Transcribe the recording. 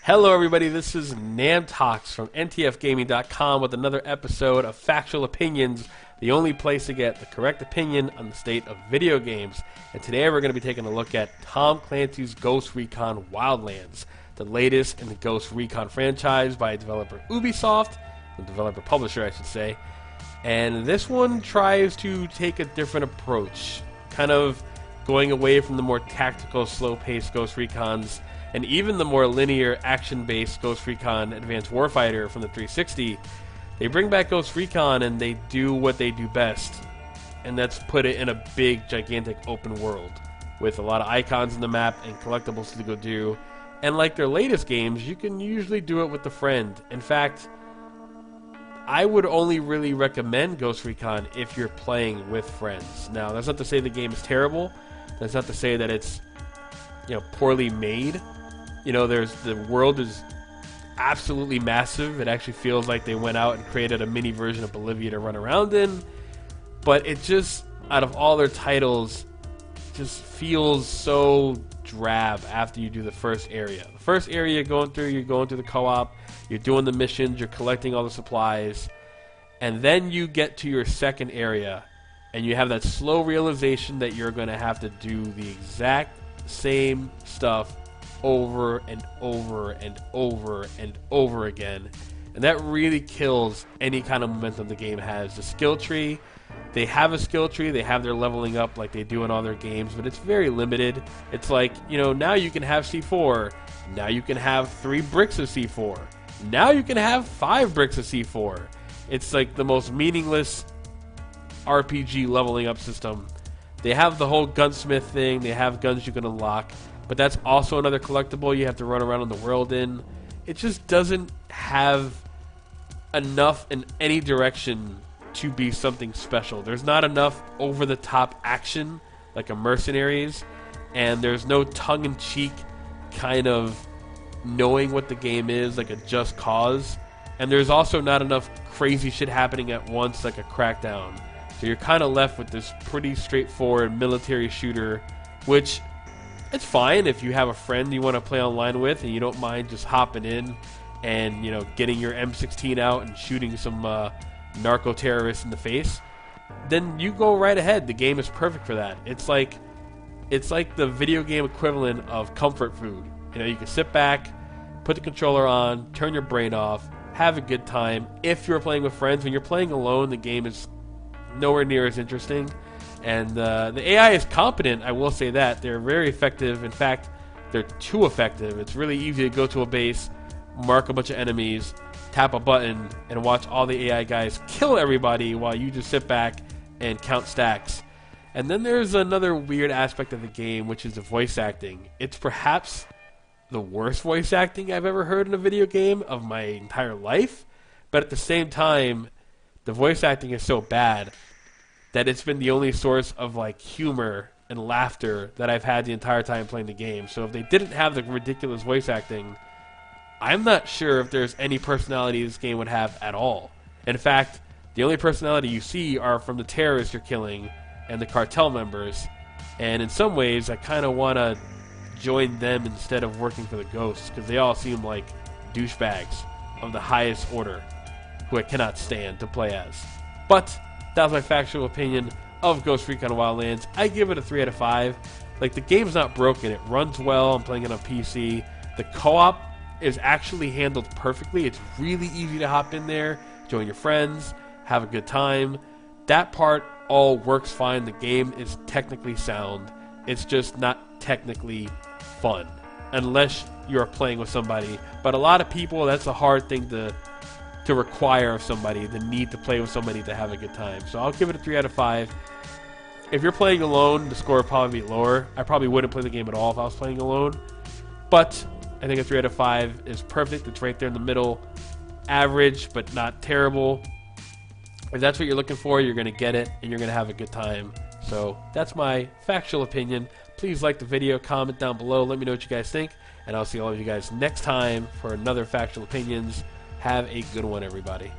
Hello everybody, this is Namtox from NTFGaming.com with another episode of Factual Opinions, the only place to get the correct opinion on the state of video games. And today we're going to be taking a look at Tom Clancy's Ghost Recon Wildlands, the latest in the Ghost Recon franchise by developer Ubisoft, the developer publisher I should say. And this one tries to take a different approach, kind of going away from the more tactical, slow-paced Ghost Recons and even the more linear, action-based Ghost Recon Advanced Warfighter from the 360. They bring back Ghost Recon and they do what they do best, and that's put it in a big, gigantic open world with a lot of icons in the map and collectibles to go do. And like their latest games, you can usually do it with a friend. In fact, I would only really recommend Ghost Recon if you're playing with friends. Now, that's not to say the game is terrible. That's not to say that it's, poorly made. The world is absolutely massive. It actually feels like they went out and created a mini version of Bolivia to run around in. But it just, out of all their titles, just feels so drab after you do the first area. The first area you're going through the co-op, you're doing the missions, you're collecting all the supplies, and then you get to your second area, and you have that slow realization that you're going to have to do the exact same stuff over and over and over and over again. And that really kills any kind of momentum the game has. The skill tree, they have a skill tree, they have their leveling up like they do in all their games, but it's very limited. It's like, now you can have C4, now you can have 3 bricks of C4, now you can have 5 bricks of C4. It's like the most meaningless RPG leveling up system. They have the whole gunsmith thing, they have guns you can unlock, but that's also another collectible you have to run around in the world in. It just doesn't have enough in any direction to be something special. There's not enough over-the-top action like a Mercenaries, and there's no tongue-in-cheek kind of knowing what the game is like a Just Cause, and there's also not enough crazy shit happening at once like a Crackdown. So you're kind of left with this pretty straightforward military shooter, which it's fine if you have a friend you want to play online with and you don't mind just hopping in and getting your M16 out and shooting some narco terrorists in the face. Then you go right ahead. The game is perfect for that. It's like the video game equivalent of comfort food. You can sit back, put the controller on, turn your brain off, have a good time. If you're playing with friends, when you're playing alone, the game is nowhere near as interesting. And the AI is competent, I will say that. They're very effective. In fact, they're too effective. It's really easy to go to a base, mark a bunch of enemies, tap a button, and watch all the AI guys kill everybody while you just sit back and count stacks. And then there's another weird aspect of the game, which is the voice acting. It's perhaps the worst voice acting I've ever heard in a video game of my entire life. But at the same time, the voice acting is so bad that it's been the only source of humor and laughter that I've had the entire time playing the game. So if they didn't have the ridiculous voice acting, I'm not sure if there's any personality this game would have at all. In fact, the only personality you see are from the terrorists you're killing and the cartel members. And in some ways, I kind of want to join them instead of working for the ghosts, because they all seem like douchebags of the highest order who I cannot stand to play as. But that was my factual opinion of Ghost Recon Wildlands. I give it a 3 out of 5. The game's not broken. It runs well. I'm playing it on PC. The co-op is actually handled perfectly. It's really easy to hop in there, join your friends, have a good time. That part all works fine. The game is technically sound. It's just not technically fun unless you're playing with somebody. But a lot of people, that's a hard thing to require of somebody, the need to play with somebody to have a good time. So I'll give it a 3 out of 5. If you're playing alone, the score would probably be lower. I probably wouldn't play the game at all if I was playing alone. But I think a 3 out of 5 is perfect. It's right there in the middle. Average, but not terrible. If that's what you're looking for, you're going to get it, and you're going to have a good time. So that's my factual opinion. Please like the video, comment down below, let me know what you guys think, and I'll see all of you guys next time for another Factual Opinions. Have a good one, everybody.